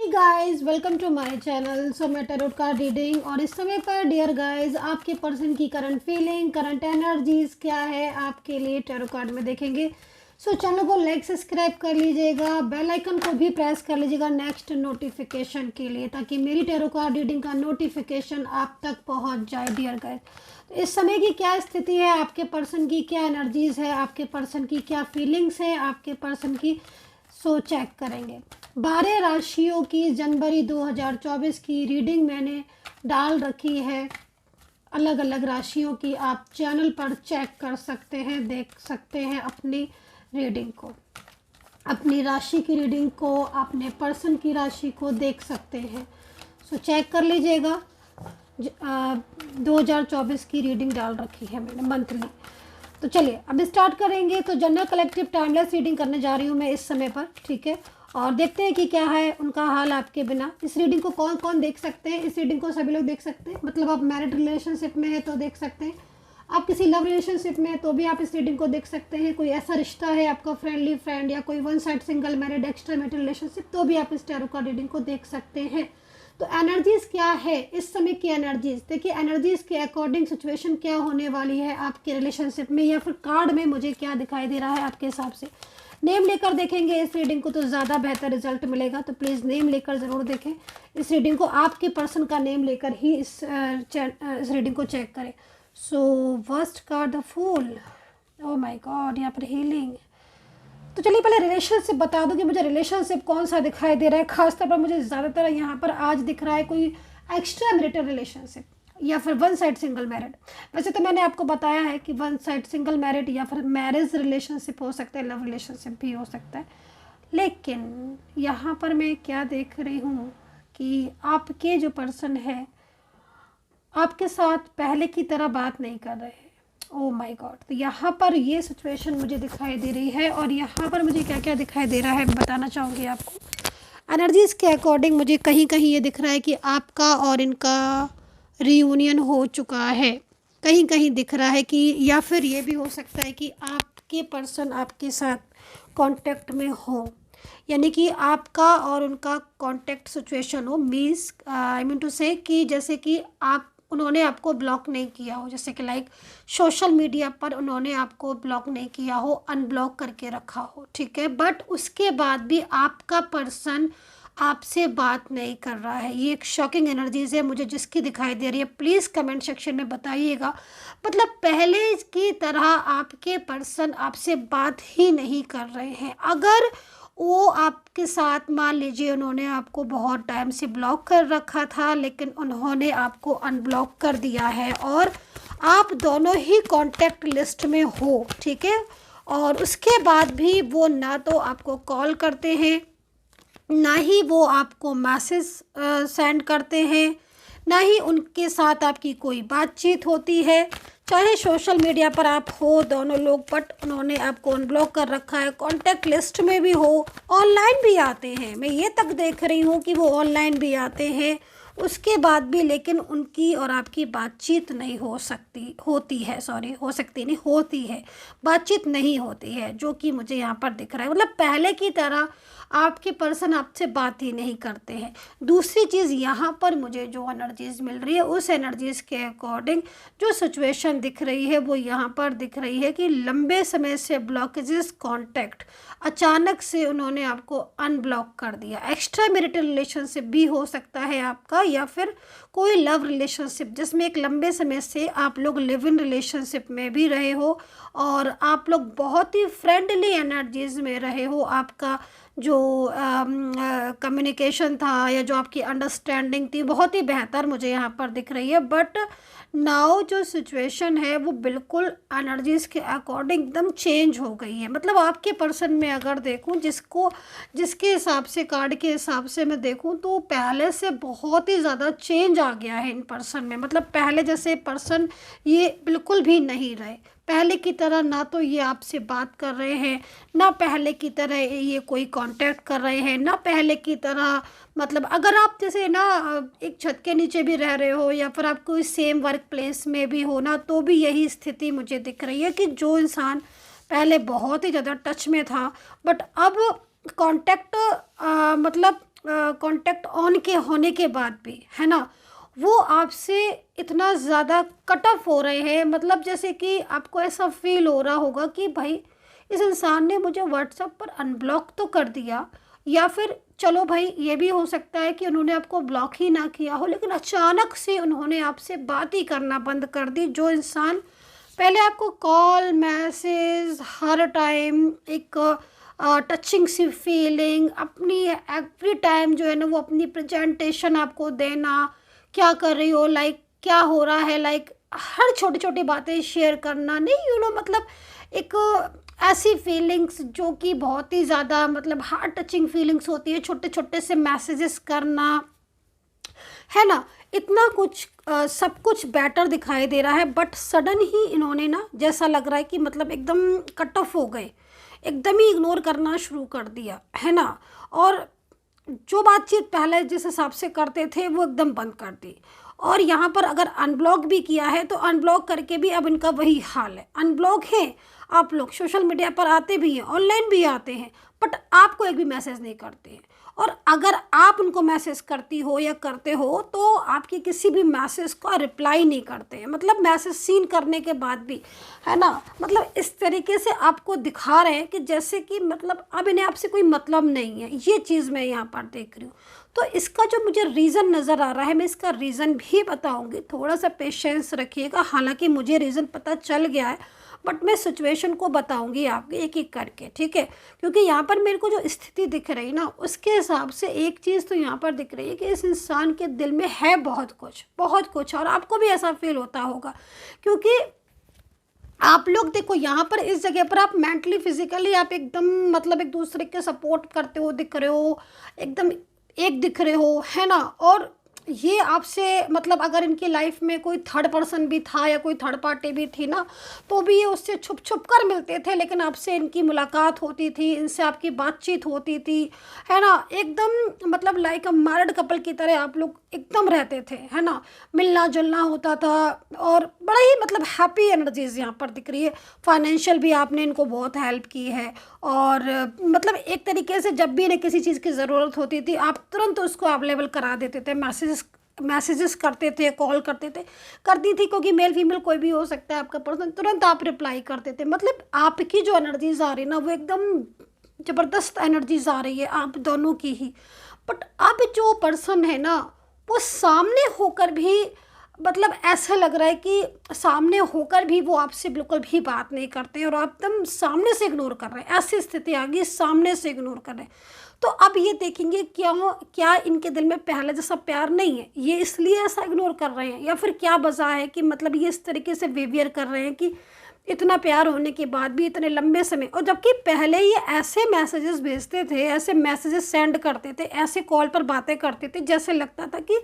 Guys, welcome to my channel. So मैं tarot card reading और इस समय पर डियर गाइस आपके पर्सन की करंट फीलिंग, करंट एनर्जीज क्या है आपके लिए टैरोट कार्ड में देखेंगे। सो चैनल को लाइक सब्सक्राइब कर लीजिएगा, बेल आइकन को भी प्रेस कर लीजिएगा नेक्स्ट नोटिफिकेशन के लिए, ताकि मेरी टैरोट कार्ड रीडिंग का नोटिफिकेशन आप तक पहुंच जाए डियर गाइस। तो इस समय की क्या स्थिति है, आपके पर्सन की क्या एनर्जीज है, आपके पर्सन की क्या फीलिंग्स है आपके पर्सन की, सो चेक करेंगे। 12 राशियों की जनवरी 2024 की रीडिंग मैंने डाल रखी है। अलग अलग राशियों की आप चैनल पर चेक कर सकते हैं, देख सकते हैं अपनी रीडिंग को, अपनी राशि की रीडिंग को, अपने पर्सन की राशि को देख सकते हैं। सो चेक कर लीजिएगा। 2024 की रीडिंग डाल रखी है मैंने मंथली। तो चलिए अब स्टार्ट करेंगे। तो जनरल कलेक्टिव टाइमलेस रीडिंग करने जा रही हूँ मैं इस समय पर, ठीक है। और देखते हैं कि क्या है उनका हाल आपके बिना। इस रीडिंग को कौन कौन देख सकते हैं, इस रीडिंग को सभी लोग देख सकते हैं। मतलब आप मैरिड रिलेशनशिप में है तो देख सकते हैं, आप किसी लव रिलेशनशिप में है तो भी आप इस रीडिंग को देख सकते हैं। कोई ऐसा रिश्ता है आपका फ्रेंडली फ्रेंड या कोई one side single married extra married relationship, तो भी आप इस टैरो कार्ड रीडिंग को देख सकते हैं। तो एनर्जीज क्या है इस समय की एनर्जीज देखिए। एनर्जीज के अकॉर्डिंग सिचुएशन क्या होने वाली है आपके रिलेशनशिप में, या फिर कार्ड में मुझे क्या दिखाई दे रहा है आपके हिसाब से। नेम लेकर देखेंगे इस रीडिंग को तो ज़्यादा बेहतर रिजल्ट मिलेगा, तो प्लीज़ नेम लेकर ज़रूर देखें इस रीडिंग को। आपके पर्सन का नेम लेकर ही इस रीडिंग को चेक करें। So first card the fool, oh my god, यहाँ पर हीलिंग। तो चलिए पहले रिलेशनशिप बता दूं कि मुझे रिलेशनशिप कौन सा दिखाई दे रहा है। खासतौर पर मुझे ज़्यादातर यहाँ पर आज दिख रहा है कोई एक्स्ट्रा मैरिटल रिलेशनशिप या फिर वन साइड सिंगल मैरिड। वैसे तो मैंने आपको बताया है कि वन साइड सिंगल मैरिड या फिर मैरिज रिलेशनशिप हो सकता है, लव रिलेशनशिप भी हो सकता है। लेकिन यहाँ पर मैं क्या देख रही हूँ कि आपके जो पर्सन है आपके साथ पहले की तरह बात नहीं कर रहे हैं। ओह माय गॉड, तो यहाँ पर ये सिचुएशन मुझे दिखाई दे रही है। और यहाँ पर मुझे क्या क्या दिखाई दे रहा है बताना चाहूँगी आपको। एनर्जीज़ के अकॉर्डिंग मुझे कहीं कहीं ये दिख रहा है कि आपका और इनका रियूनियन हो चुका है, कहीं कहीं दिख रहा है कि, या फिर ये भी हो सकता है कि आपके पर्सन आपके साथ कांटेक्ट में हो, यानी कि आपका और उनका कांटेक्ट सिचुएशन हो। मीन्स आई मीन टू से कि जैसे कि उन्होंने आपको ब्लॉक नहीं किया हो, जैसे कि लाइक सोशल मीडिया पर उन्होंने आपको ब्लॉक नहीं किया हो, अनब्लॉक करके रखा हो, ठीक है। बट उसके बाद भी आपका पर्सन आपसे बात नहीं कर रहा है। ये एक शॉकिंग एनर्जीज है मुझे जिसकी दिखाई दे रही है। प्लीज़ कमेंट सेक्शन में बताइएगा। मतलब पहले की तरह आपके पर्सन आपसे बात ही नहीं कर रहे हैं। अगर वो आपके साथ, मान लीजिए उन्होंने आपको बहुत टाइम से ब्लॉक कर रखा था, लेकिन उन्होंने आपको अनब्लॉक कर दिया है और आप दोनों ही कांटेक्ट लिस्ट में हो, ठीक है। और उसके बाद भी वो ना तो आपको कॉल करते हैं, ना ही वो आपको मैसेज सेंड करते हैं, ना ही उनके साथ आपकी कोई बातचीत होती है। चाहे सोशल मीडिया पर आप हो दोनों लोग, बट उन्होंने आपको अनब्लॉक कर रखा है। कांटेक्ट लिस्ट में भी हो, ऑनलाइन भी आते हैं, मैं ये तक देख रही हूँ कि वो ऑनलाइन भी आते हैं। उसके बाद भी लेकिन उनकी और आपकी बातचीत नहीं हो सकती, होती है, सॉरी, हो सकती नहीं, होती है, बातचीत नहीं होती है, जो कि मुझे यहाँ पर दिख रहा है। मतलब पहले की तरह आपके पर्सन आपसे बात ही नहीं करते हैं। दूसरी चीज़ यहाँ पर मुझे जो एनर्जीज मिल रही है, उस एनर्जीज के अकॉर्डिंग जो सिचुएशन दिख रही है वो यहाँ पर दिख रही है कि लंबे समय से ब्लॉकेजेस कॉन्टैक्ट, अचानक से उन्होंने आपको अनब्लॉक कर दिया। एक्स्ट्रा मैरिटल रिलेशनशिप भी हो सकता है आपका, या फिर कोई लव रिलेशनशिप जिसमें एक लंबे समय से आप लोग लिव इन रिलेशनशिप में भी रहे हो और आप लोग बहुत ही फ्रेंडली एनर्जीज में रहे हो। आपका जो कम्युनिकेशन था या जो आपकी अंडरस्टैंडिंग थी बहुत ही बेहतर मुझे यहाँ पर दिख रही है। बट नाउ जो सिचुएशन है वो बिल्कुल एनर्जीज के अकॉर्डिंग एकदम चेंज हो गई है। मतलब आपके पर्सन में अगर देखूं, जिसके हिसाब से, कार्ड के हिसाब से मैं देखूं, तो पहले से बहुत ही ज़्यादा चेंज आ गया है इन पर्सन में। मतलब पहले जैसे पर्सन ये बिल्कुल भी नहीं रहे। पहले की तरह ना तो ये आपसे बात कर रहे हैं, ना पहले की तरह ये कोई कांटेक्ट कर रहे हैं, ना पहले की तरह, मतलब अगर आप जैसे ना एक छत के नीचे भी रह रहे हो या फिर आप कोई सेम वर्क प्लेस में भी हो ना, तो भी यही स्थिति मुझे दिख रही है कि जो इंसान पहले बहुत ही ज़्यादा टच में था बट अब कांटेक्ट मतलब कांटेक्ट ऑन के होने के बाद भी, है ना, वो आपसे इतना ज़्यादा कट ऑफ हो रहे हैं, मतलब जैसे कि आपको ऐसा फील हो रहा होगा कि भाई इस इंसान ने मुझे व्हाट्सएप पर अनब्लॉक तो कर दिया, या फिर चलो भाई ये भी हो सकता है कि उन्होंने आपको ब्लॉक ही ना किया हो, लेकिन अचानक से उन्होंने आपसे बात ही करना बंद कर दी। जो इंसान पहले आपको कॉल मैसेज हर टाइम एक टचिंग सी फीलिंग, अपनी एवरी टाइम जो है ना वो अपनी प्रेजेंटेशन आपको देना, क्या कर रही हो, लाइक क्या हो रहा है, लाइक हर छोटी छोटी बातें शेयर करना, नहीं मतलब एक ऐसी फीलिंग्स जो कि बहुत ही ज़्यादा मतलब हार्ट टचिंग फीलिंग्स होती है, छोटे छोटे से मैसेजेस करना, है ना, इतना कुछ सब कुछ बेटर दिखाई दे रहा है। बट सडन ही इन्होंने ना जैसा लग रहा है कि मतलब एकदम कट ऑफ हो गए, एकदम ही इग्नोर करना शुरू कर दिया, है ना, और जो बातचीत पहले जिस हिसाब से करते थे वो एकदम बंद कर दी। और यहाँ पर अगर अनब्लॉक भी किया है तो अनब्लॉक करके भी अब इनका वही हाल है। अनब्लॉक है, आप लोग सोशल मीडिया पर आते भी हैं, ऑनलाइन भी आते हैं, बट आपको एक भी मैसेज नहीं करते हैं। और अगर आप उनको मैसेज करती हो या करते हो तो आपकी किसी भी मैसेज का रिप्लाई नहीं करते हैं, मतलब मैसेज सीन करने के बाद भी, है ना, मतलब इस तरीके से आपको दिखा रहे हैं कि जैसे कि मतलब अब इन्हें आपसे कोई मतलब नहीं है। ये चीज़ मैं यहाँ पर देख रही हूँ। तो इसका जो मुझे रीज़न नज़र आ रहा है, मैं इसका रीज़न भी बताऊँगी, थोड़ा सा पेशेंस रखिएगा। हालांकि मुझे रीज़न पता चल गया है, बट मैं सिचुएशन को बताऊंगी आपको एक एक करके, ठीक है, क्योंकि यहाँ पर मेरे को जो स्थिति दिख रही ना उसके हिसाब से एक चीज़ तो यहाँ पर दिख रही है कि इस इंसान के दिल में है बहुत कुछ, और आपको भी ऐसा फील होता होगा, क्योंकि आप लोग देखो यहाँ पर इस जगह पर आप मेंटली फिजिकली आप एकदम मतलब एक दूसरे के सपोर्ट करते हो दिख रहे हो, एकदम एक दिख रहे हो, है ना। और ये आपसे मतलब अगर इनकी लाइफ में कोई थर्ड पर्सन भी था या कोई थर्ड पार्टी भी थी ना, तो भी ये उससे छुप छुप कर मिलते थे, लेकिन आपसे इनकी मुलाकात होती थी, इनसे आपकी बातचीत होती थी, है ना, एकदम मतलब लाइक अ मैरिड कपल की तरह आप लोग एकदम रहते थे, है ना, मिलना जुलना होता था, और बड़ा ही मतलब हैप्पी एनर्जीज यहाँ पर दिख रही है। फाइनेंशियल भी आपने इनको बहुत हेल्प की है, और मतलब एक तरीके से जब भी इन्हें किसी चीज़ की ज़रूरत होती थी आप तुरंत उसको अवेलेबल करा देते थे, मैसेजेस करते थे, कॉल करते थे, करती थी, क्योंकि मेल फीमेल कोई भी हो सकता है आपका पर्सन, तुरंत आप रिप्लाई करते थे। मतलब आपकी जो एनर्जीज आ रही ना वो एकदम ज़बरदस्त एनर्जीज आ रही है आप दोनों की ही। बट अब जो पर्सन है ना वो सामने होकर भी मतलब ऐसा लग रहा है कि सामने होकर भी वो आपसे बिल्कुल भी बात नहीं करते हैं, और आप एकदम सामने से इग्नोर कर रहे हैं। ऐसी स्थिति आ गई, सामने से इग्नोर कर रहे हैं। तो अब ये देखेंगे क्या इनके दिल में पहले जैसा प्यार नहीं है, ये इसलिए ऐसा इग्नोर कर रहे हैं, या फिर क्या वजह है कि मतलब ये इस तरीके से बिहेवियर कर रहे हैं कि इतना प्यार होने के बाद भी इतने लंबे समय, और जबकि पहले ये ऐसे मैसेजेस भेजते थे, ऐसे मैसेजेस सेंड करते थे, ऐसे कॉल पर बातें करते थे, जैसे लगता था कि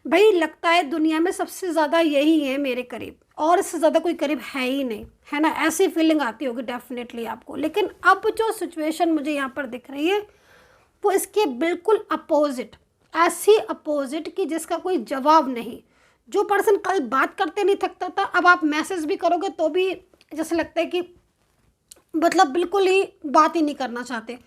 भाई लगता है दुनिया में सबसे ज़्यादा यही है मेरे करीब, और इससे ज़्यादा कोई करीब है ही नहीं, है ना, ऐसी फीलिंग आती होगी डेफिनेटली आपको। लेकिन अब जो सिचुएशन मुझे यहाँ पर दिख रही है वो इसके बिल्कुल अपोजिट, ऐसी अपोजिट कि जिसका कोई जवाब नहीं। जो पर्सन कल बात करते नहीं थकता था, अब आप मैसेज भी करोगे तो भी जैसे लगता है कि मतलब बिल्कुल ही बात ही नहीं करना चाहते,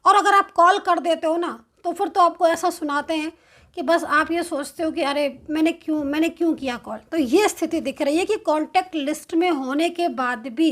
और अगर आप कॉल कर देते हो ना तो फिर तो आपको ऐसा सुनाते हैं कि बस आप ये सोचते हो कि अरे मैंने क्यों किया कॉल। तो ये स्थिति दिख रही है कि कांटेक्ट लिस्ट में होने के बाद भी,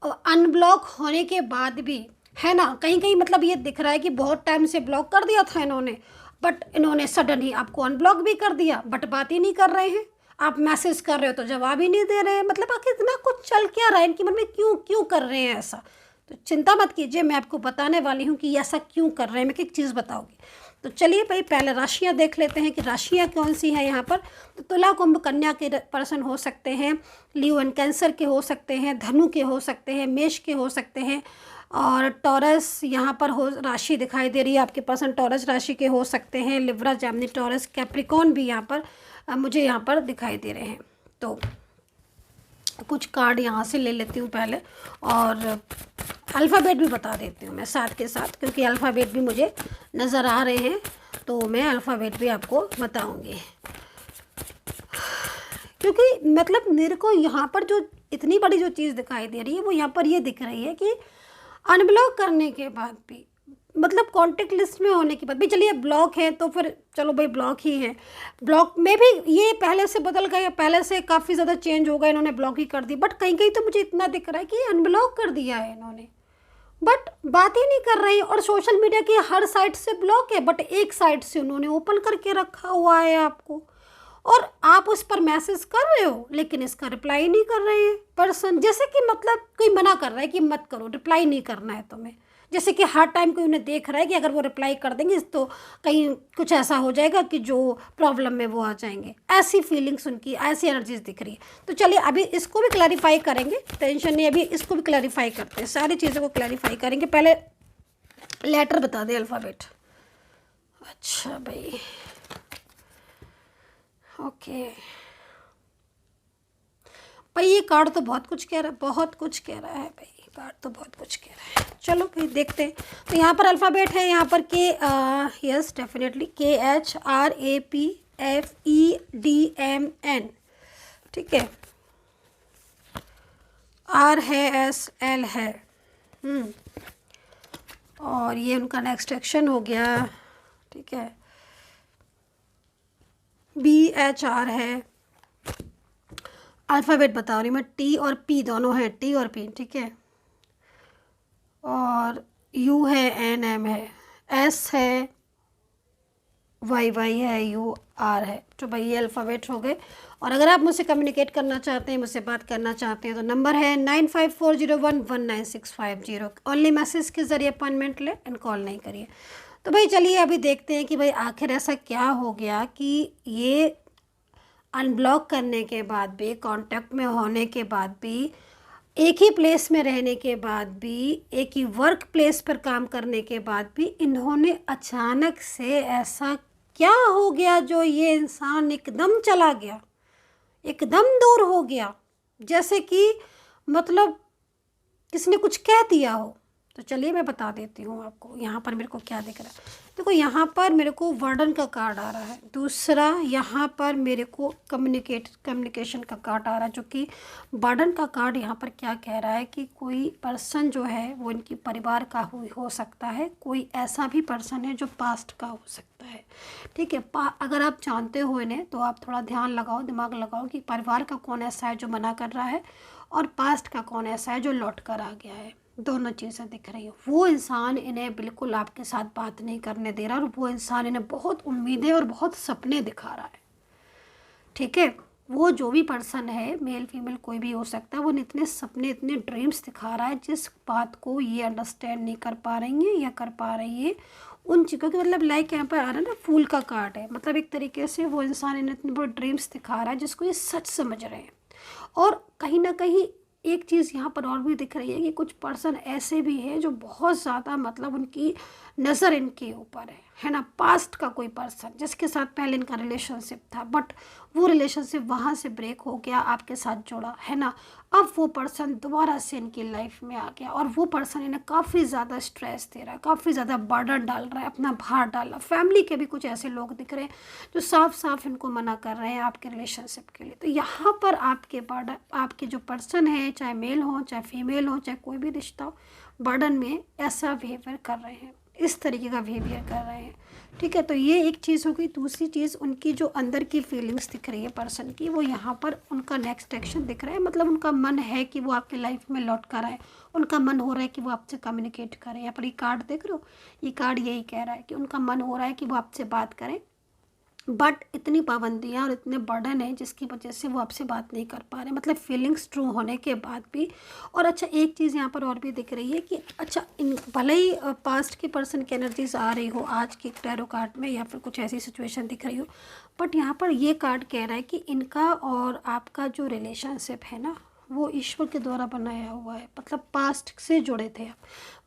अनब्लॉक होने के बाद भी, है ना, कहीं कहीं मतलब ये दिख रहा है कि बहुत टाइम से ब्लॉक कर दिया था इन्होंने, बट इन्होंने सडन ही आपको अनब्लॉक भी कर दिया, बट बात ही नहीं कर रहे हैं। आप मैसेज कर रहे हो तो जवाब ही नहीं दे रहे हैं। मतलब आखिर इतना कुछ चल क्या रहा है इनके मन में, क्यों कर रहे हैं ऐसा। तो चिंता मत कीजिए, मैं आपको बताने वाली हूँ कि ऐसा क्यों कर रहे हैं, मैं एक चीज़ बताऊँगी। तो चलिए भाई पहले राशियाँ देख लेते हैं कि राशियाँ कौन सी हैं यहाँ पर। तो तुला कुंभ कन्या के पर्सन हो सकते हैं, लियो एंड कैंसर के हो सकते हैं, धनु के हो सकते हैं, मेष के हो सकते हैं, और टॉरस यहाँ पर हो राशि दिखाई दे रही है आपके पर्सन टॉरस राशि के हो सकते हैं, लिब्रा जेमिनी टॉरस कैप्रिकॉन भी यहाँ पर मुझे यहाँ पर दिखाई दे रहे हैं। तो कुछ कार्ड यहाँ से ले लेती हूँ पहले, और अल्फ़ाबेट भी बता देती हूँ मैं साथ के साथ, क्योंकि अल्फ़ाबेट भी मुझे नज़र आ रहे हैं, तो मैं अल्फ़ाबेट भी आपको बताऊँगी। क्योंकि मतलब मेरे को यहाँ पर जो इतनी बड़ी जो चीज़ दिखाई दे रही है वो यहाँ पर ये दिख रही है कि अनब्लॉक करने के बाद भी मतलब कॉन्टेक्ट लिस्ट में होने के बाद भी, चलिए ब्लॉक है तो फिर चलो भाई ब्लॉक ही है। ब्लॉक में भी ये पहले से बदल गए, पहले से काफ़ी ज़्यादा चेंज हो गए, इन्होंने ब्लॉक ही कर दी। बट कहीं कहीं तो मुझे इतना दिख रहा है कि अनब्लॉक कर दिया है इन्होंने, बट बात ही नहीं कर रही। और सोशल मीडिया की हर साइट से ब्लॉक है, बट एक साइट से उन्होंने ओपन करके रखा हुआ है आपको, और आप उस पर मैसेज कर रहे हो लेकिन इसका रिप्लाई नहीं कर रहे हैं पर्सन। जैसे कि मतलब कोई मना कर रहा है कि मत करो, रिप्लाई नहीं करना है तुम्हें। जैसे कि हर टाइम कोई उन्हें देख रहा है कि अगर वो रिप्लाई कर देंगे तो कहीं कुछ ऐसा हो जाएगा कि जो प्रॉब्लम में वो आ जाएंगे। ऐसी फीलिंग्स उनकी, ऐसी एनर्जीज दिख रही है। तो चलिए अभी इसको भी क्लैरिफाई करेंगे, टेंशन नहीं, अभी इसको भी क्लैरिफाई करते हैं, सारी चीज़ों को क्लैरिफाई करेंगे। पहले लेटर बता दें, अल्फ़ाबेट। अच्छा भाई, ओके भाई, ये कार्ड तो बहुत कुछ कह रहा है, बहुत कुछ कह रहा है भाई, कार्ड तो बहुत कुछ कह रहा है। चलो भाई देखते हैं। तो यहाँ पर अल्फ़ाबेट है, यहाँ पर के, यस डेफिनेटली KHRAPFEDMN, ठीक है। R है, SL है, और ये उनका नेक्स्ट एक्शन हो गया, ठीक है। BHR है। अल्फ़ाबेट बता रही मैं, T और P दोनों हैं, T और P, ठीक है। और U है, NM है, S है, YY है, UR है। तो भाई ये अल्फ़ाबेट हो गए। और अगर आप मुझसे कम्युनिकेट करना चाहते हैं, मुझसे बात करना चाहते हैं, तो नंबर है 9540119650। ओनली मैसेज के ज़रिए अपॉइंटमेंट लें, एंड कॉल नहीं करिए। तो भाई चलिए अभी देखते हैं कि भाई आखिर ऐसा क्या हो गया कि ये अनब्लॉक करने के बाद भी, कांटेक्ट में होने के बाद भी, एक ही प्लेस में रहने के बाद भी, एक ही वर्क प्लेस पर काम करने के बाद भी, इन्होंने अचानक से ऐसा क्या हो गया जो ये इंसान एकदम चला गया, एकदम दूर हो गया, जैसे कि मतलब किसी ने कुछ कह दिया हो। तो चलिए मैं बता देती हूँ आपको यहाँ पर मेरे को क्या दिख रहा है। देखो यहाँ पर मेरे को वर्डन का कार्ड आ रहा है, दूसरा यहाँ पर मेरे को कम्युनिकेशन का कार्ड आ रहा है, जो कि वर्डन का कार्ड यहाँ पर क्या कह रहा है कि कोई पर्सन जो है वो इनकी परिवार का हो सकता है, कोई ऐसा भी पर्सन है जो पास्ट का हो सकता है, ठीक है। अगर आप जानते हो इन्हें तो आप थोड़ा ध्यान लगाओ, दिमाग लगाओ कि परिवार का कौन ऐसा है जो मना कर रहा है, और पास्ट का कौन ऐसा है जो लौट कर आ गया है। दोनों चीज़ें दिख रही हो। वो इंसान इन्हें बिल्कुल आपके साथ बात नहीं करने दे रहा, और वो इंसान इन्हें बहुत उम्मीदें और बहुत सपने दिखा रहा है, ठीक है। वो जो भी पर्सन है, मेल फीमेल कोई भी हो सकता है, वो इतने सपने, इतने ड्रीम्स दिखा रहा है, जिस बात को ये अंडरस्टैंड नहीं कर पा रही है या कर पा रही है उन चीज़ों की। मतलब लाइक यहाँ पर आ रहा है ना, फूल का कार्ड है, मतलब एक तरीके से वो इंसान इन्हें इतने बड़े ड्रीम्स दिखा रहा है जिसको ये सच समझ रहे हैं। और कहीं ना कहीं एक चीज़ यहाँ पर और भी दिख रही है कि कुछ पर्सन ऐसे भी हैं जो बहुत ज़्यादा, मतलब उनकी नज़र इनके ऊपर है ना। पास्ट का कोई पर्सन जिसके साथ पहले इनका रिलेशनशिप था, बट वो रिलेशनशिप वहाँ से ब्रेक हो गया, आपके साथ जुड़ा है ना। अब वो पर्सन दोबारा से इनकी लाइफ में आ गया, और वो पर्सन इन्हें काफ़ी ज़्यादा स्ट्रेस दे रहा है, काफ़ी ज़्यादा बर्डन डाल रहा है, अपना भार डाल रहा है। फैमिली के भी कुछ ऐसे लोग दिख रहे हैं जो साफ साफ इनको मना कर रहे हैं आपके रिलेशनशिप के लिए। तो यहाँ पर आपके बर्डन, आपके जो पर्सन है, चाहे मेल हो चाहे फीमेल हो, चाहे कोई भी रिश्ता हो, बर्डन में ऐसा बिहेवियर कर रहे हैं, इस तरीके का बिहेवियर कर रहे हैं, ठीक है। तो ये एक चीज़ हो गई। दूसरी चीज़, उनकी जो अंदर की फीलिंग्स दिख रही है पर्सन की, वो यहाँ पर उनका नेक्स्ट एक्शन दिख रहा है। मतलब उनका मन है कि वो आपकी लाइफ में लौट कर आए, उनका मन हो रहा है कि वो आपसे कम्युनिकेट करें। यहाँ पर ये कार्ड देख रहे हो, ये कार्ड यही कह रहा है कि उनका मन हो रहा है कि वो आपसे बात करें, बट इतनी पाबंदियाँ और इतने बर्डन है जिसकी वजह से वो आपसे बात नहीं कर पा रहे, मतलब फीलिंग्स ट्रू होने के बाद भी। और अच्छा एक चीज़ यहाँ पर और भी दिख रही है कि अच्छा, इन भले ही पास्ट के पर्सन की एनर्जीज आ रही हो आज के टैरो कार्ड में, या फिर कुछ ऐसी सिचुएशन दिख रही हो, बट यहाँ पर ये कार्ड कह रहा है कि इनका और आपका जो रिलेशनशिप है ना, वो ईश्वर के द्वारा बनाया हुआ है। मतलब पास्ट से जुड़े थे आप।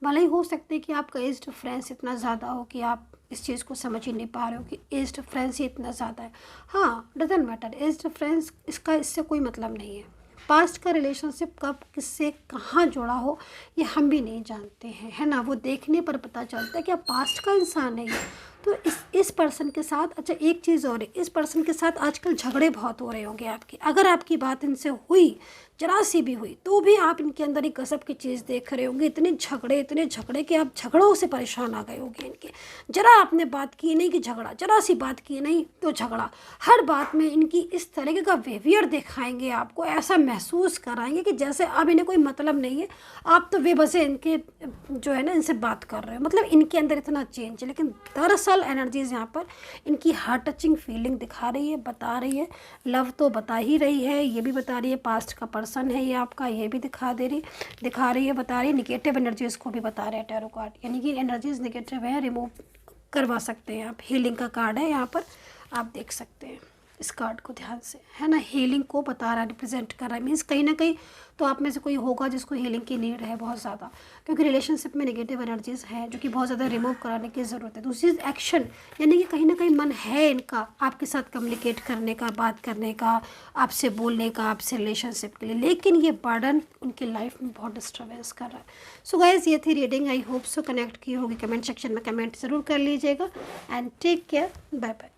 भले ही हो सकते हैं कि आपका एज डिफरेंस इतना ज़्यादा हो कि आप इस चीज़ को समझ ही नहीं पा रहे हो कि एज डिफरेंस ही इतना ज़्यादा है। हाँ, डजंट मैटर, एज डिफरेंस इससे कोई मतलब नहीं है। पास्ट का रिलेशनशिप कब किससे कहाँ जुड़ा हो ये हम भी नहीं जानते हैं, है ना। वो देखने पर पता चलता है कि आप पास्ट का इंसान है ये। तो इस पर्सन के साथ, अच्छा एक चीज़ और है, इस पर्सन के साथ आजकल झगड़े बहुत हो रहे होंगे आपके। अगर आपकी बात इनसे हुई, जरा सी भी हुई, तो भी आप इनके अंदर एक गज़ब की चीज़ देख रहे होंगे। इतने झगड़े कि आप झगड़ों से परेशान आ गए होंगे इनके। जरा आपने बात की नहीं कि झगड़ा, जरा सी बात की नहीं तो झगड़ा। हर बात में इनकी इस तरीके का बिहेवियर दिखाएंगे, आपको ऐसा महसूस कराएंगे कि जैसे अब इन्हें कोई मतलब नहीं है, आप तो बेबसे इनके जो है ना इनसे बात कर रहे हो। मतलब इनके अंदर इतना चेंज है, लेकिन दरअसल एनर्जीज यहाँ पर इनकी हार्ट टचिंग फीलिंग दिखा रही है, बता रही है। लव तो बता ही रही है, ये भी बता रही है। पास्ट का पर्सन है ये आपका, ये भी दिखा रही है, बता रही है। निगेटिव एनर्जीज को भी बता रहे हैं टैरो कार्ड, यानी कि एनर्जीज निगेटिव है, रिमूव करवा सकते हैं आप। हीलिंग का कार्ड है यहाँ पर, आप देख सकते हैं इस कार्ड को ध्यान से, है ना। हीलिंग को बता रहा है, रिप्रेजेंट कर रहा है। मीन्स कहीं ना कहीं तो आप में से कोई होगा जिसको हीलिंग की नीड है बहुत ज़्यादा, क्योंकि रिलेशनशिप में नेगेटिव एनर्जीज हैं जो कि बहुत ज़्यादा रिमूव कराने की ज़रूरत है। दूसरी एक्शन, यानी कि कहीं ना कहीं मन है इनका आपके साथ कम्युनिकेट करने का, बात करने का, आपसे बोलने का, आपसे रिलेशनशिप के लिए, लेकिन ये बर्डन उनकी लाइफ में बहुत डिस्टर्बेंस कर रहा है। सो गाइज, ये थी reading. I hope so connect की होगी। कमेंट सेक्शन में कमेंट ज़रूर कर लीजिएगा and take care, bye bye.